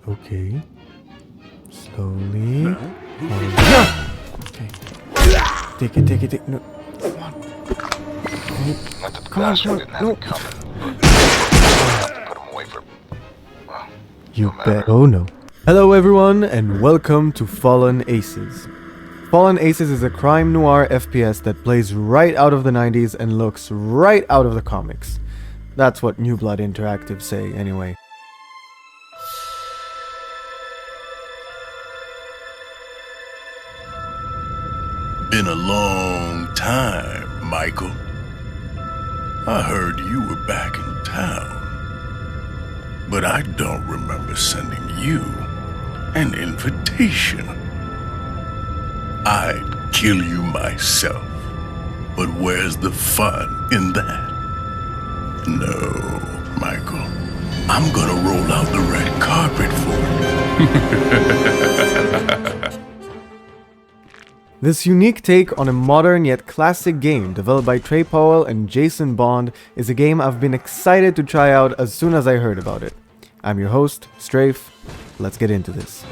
Okay. Slowly. Okay. Take it. No. Come on. Come on. No. Put him away for... Well, You no matter. bet. Oh no. Hello everyone and welcome to Fallen Aces. Fallen Aces is a crime noir FPS that plays right out of the 90s and looks right out of the comics. That's what New Blood Interactive say anyway. Been a long time, Michael. I heard you were back in town. But I don't remember sending you an invitation. I'd kill you myself. But where's the fun in that? No, Michael. I'm gonna roll out the red carpet for you. This unique take on a modern yet classic game developed by Trey, Powell and Jason Bond is a game I've been excited to try out as soon as I heard about it. I'm your host, Strafe. Let's get into this.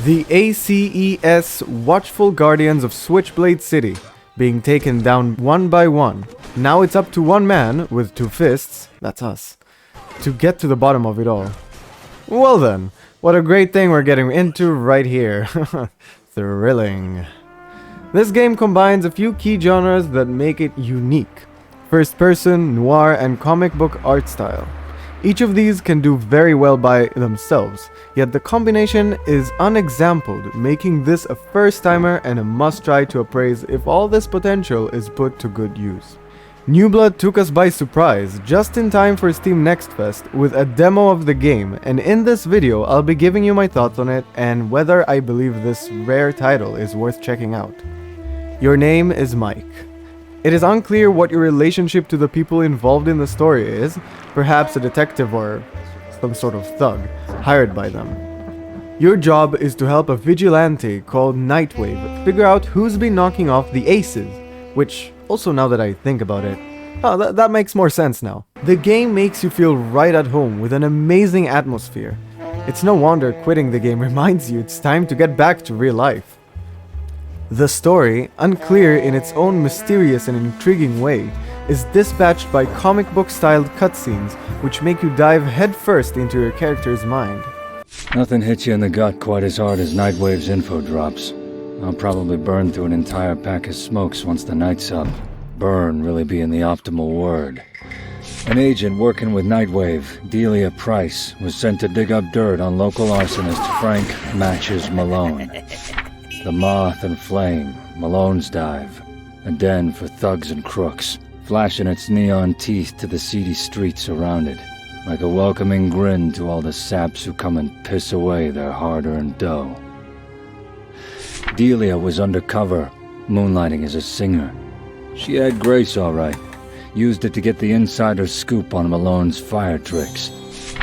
The ACES Watchful Guardians of Switchblade City, being taken down one by one. Now it's up to one man, with two fists, that's us, to get to the bottom of it all. Well then, what a great thing we're getting into right here. Thrilling. This game combines a few key genres that make it unique. First person, noir, and comic book art style. Each of these can do very well by themselves, yet the combination is unexampled, making this a first-timer and a must-try to appraise if all this potential is put to good use. New Blood took us by surprise, just in time for Steam Next Fest, with a demo of the game, and in this video I'll be giving you my thoughts on it and whether I believe this rare title is worth checking out. Your name is Mike. It is unclear what your relationship to the people involved in the story is, perhaps a detective or some sort of thug, hired by them. Your job is to help a vigilante called Nightwave figure out who's been knocking off the aces, which, also now that I think about it, that makes more sense now. The game makes you feel right at home with an amazing atmosphere. It's no wonder quitting the game reminds you it's time to get back to real life. The story, unclear in its own mysterious and intriguing way, is dispatched by comic book-styled cutscenes which make you dive headfirst into your character's mind. Nothing hits you in the gut quite as hard as Nightwave's info drops. I'll probably burn through an entire pack of smokes once the night's up. Burn really being the optimal word. An agent working with Nightwave, Delia Price, was sent to dig up dirt on local arsonist Frank Matches Malone. The Moth and Flame, Malone's Dive, a den for thugs and crooks, flashing its neon teeth to the seedy streets around it, like a welcoming grin to all the saps who come and piss away their hard-earned dough. Delia was undercover, moonlighting as a singer. She had grace all right, used it to get the insider scoop on Malone's fire tricks,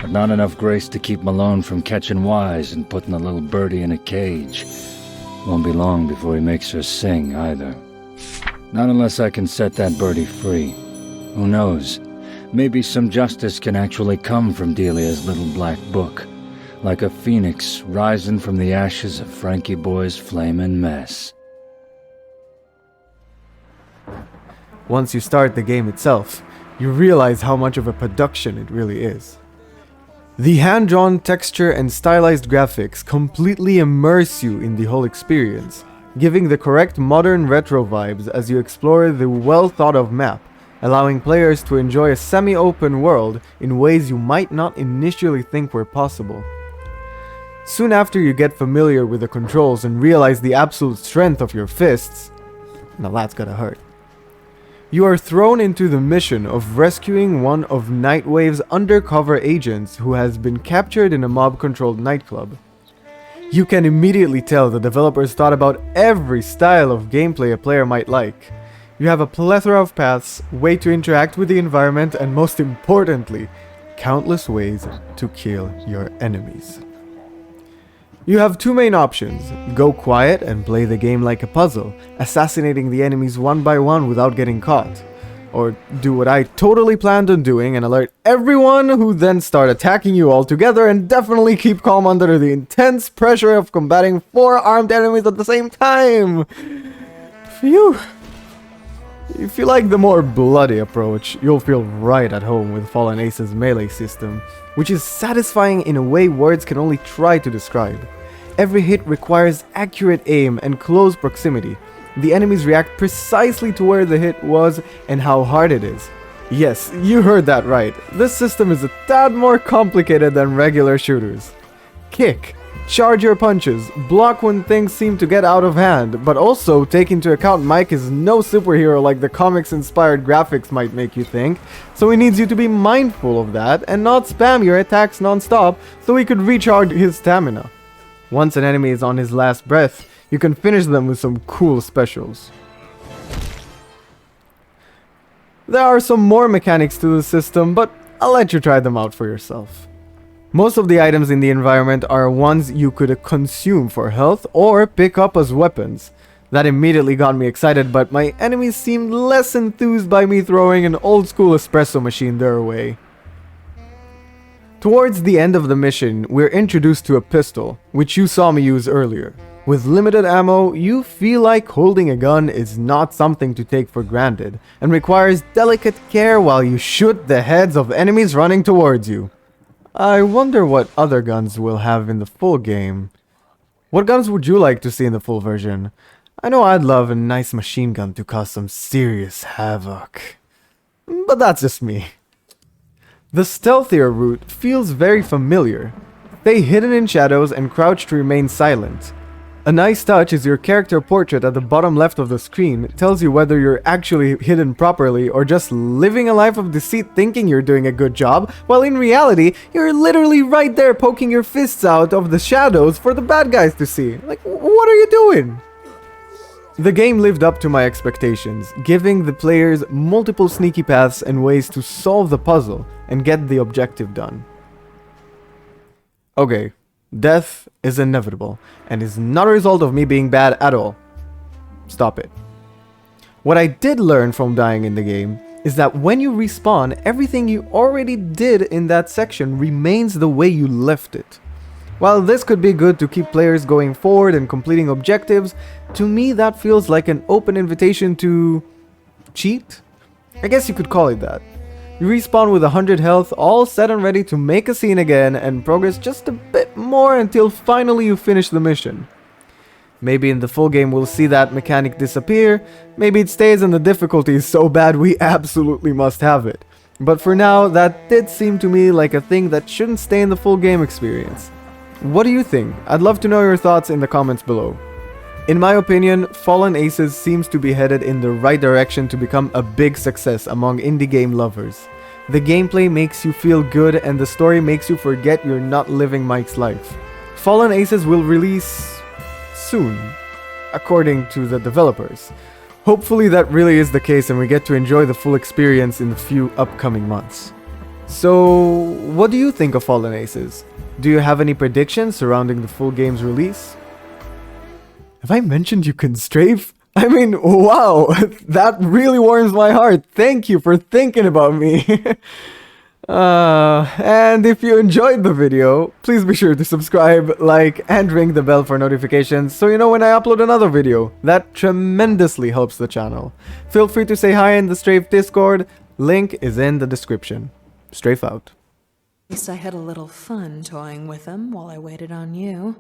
but not enough grace to keep Malone from catching wise and putting the little birdie in a cage. Won't be long before he makes her sing, either. Not unless I can set that birdie free. Who knows? Maybe some justice can actually come from Delia's little black book, like a phoenix rising from the ashes of Frankie Boy's flamin' mess. Once you start the game itself, you realize how much of a production it really is. The hand-drawn texture and stylized graphics completely immerse you in the whole experience, giving the correct modern retro vibes as you explore the well-thought-of map, allowing players to enjoy a semi-open world in ways you might not initially think were possible. Soon after you get familiar with the controls and realize the absolute strength of your fists, now that's gotta hurt. You are thrown into the mission of rescuing one of Nightwave's undercover agents who has been captured in a mob-controlled nightclub. You can immediately tell the developers thought about every style of gameplay a player might like. You have a plethora of paths, way to interact with the environment, and most importantly, countless ways to kill your enemies. You have two main options: go quiet and play the game like a puzzle, assassinating the enemies one by one without getting caught. Or do what I totally planned on doing and alert everyone, who then start attacking you all together, and definitely keep calm under the intense pressure of combating 4 armed enemies at the same time. Phew. If you like the more bloody approach, you'll feel right at home with Fallen Ace's melee system, which is satisfying in a way words can only try to describe. Every hit requires accurate aim and close proximity. The enemies react precisely to where the hit was and how hard it is. Yes, you heard that right. This system is a tad more complicated than regular shooters. Kick, charge your punches, block when things seem to get out of hand, but also take into account Mike is no superhero like the comics-inspired graphics might make you think, so he needs you to be mindful of that and not spam your attacks non-stop so he could recharge his stamina. Once an enemy is on his last breath, you can finish them with some cool specials. There are some more mechanics to the system, but I'll let you try them out for yourself. Most of the items in the environment are ones you could consume for health or pick up as weapons. That immediately got me excited, but my enemies seemed less enthused by me throwing an old school espresso machine their way. Towards the end of the mission, we're introduced to a pistol, which you saw me use earlier. With limited ammo, you feel like holding a gun is not something to take for granted, and requires delicate care while you shoot the heads of enemies running towards you. I wonder what other guns we'll have in the full game. What guns would you like to see in the full version? I know I'd love a nice machine gun to cause some serious havoc. But that's just me. The stealthier route feels very familiar. Stay hidden in shadows and crouch to remain silent. A nice touch is your character portrait at the bottom left of the screen tells you whether you're actually hidden properly or just living a life of deceit thinking you're doing a good job, while in reality, you're literally right there poking your fists out of the shadows for the bad guys to see. Like, what are you doing? The game lived up to my expectations, giving the players multiple sneaky paths and ways to solve the puzzle and get the objective done. Okay. Death is inevitable, and is not a result of me being bad at all. Stop it. What I did learn from dying in the game is that when you respawn, everything you already did in that section remains the way you left it. While this could be good to keep players going forward and completing objectives, to me that feels like an open invitation to cheat? I guess you could call it that. You respawn with 100 health, all set and ready to make a scene again and progress just a bit more until finally you finish the mission. Maybe in the full game we'll see that mechanic disappear, maybe it stays and the difficulty is so bad we absolutely must have it. But for now, that did seem to me like a thing that shouldn't stay in the full game experience. What do you think? I'd love to know your thoughts in the comments below. In my opinion, Fallen Aces seems to be headed in the right direction to become a big success among indie game lovers. The gameplay makes you feel good and the story makes you forget you're not living Mike's life. Fallen Aces will release soon, according to the developers. Hopefully that really is the case and we get to enjoy the full experience in the few upcoming months. So, what do you think of Fallen Aces? Do you have any predictions surrounding the full game's release? Have I mentioned you can strafe? I mean, wow, that really warms my heart. Thank you for thinking about me. And if you enjoyed the video, please be sure to subscribe, like, and ring the bell for notifications so you know when I upload another video. That tremendously helps the channel. Feel free to say hi in the Strafe Discord. Link is in the description. Strafe out. At least I had a little fun toying with them while I waited on you.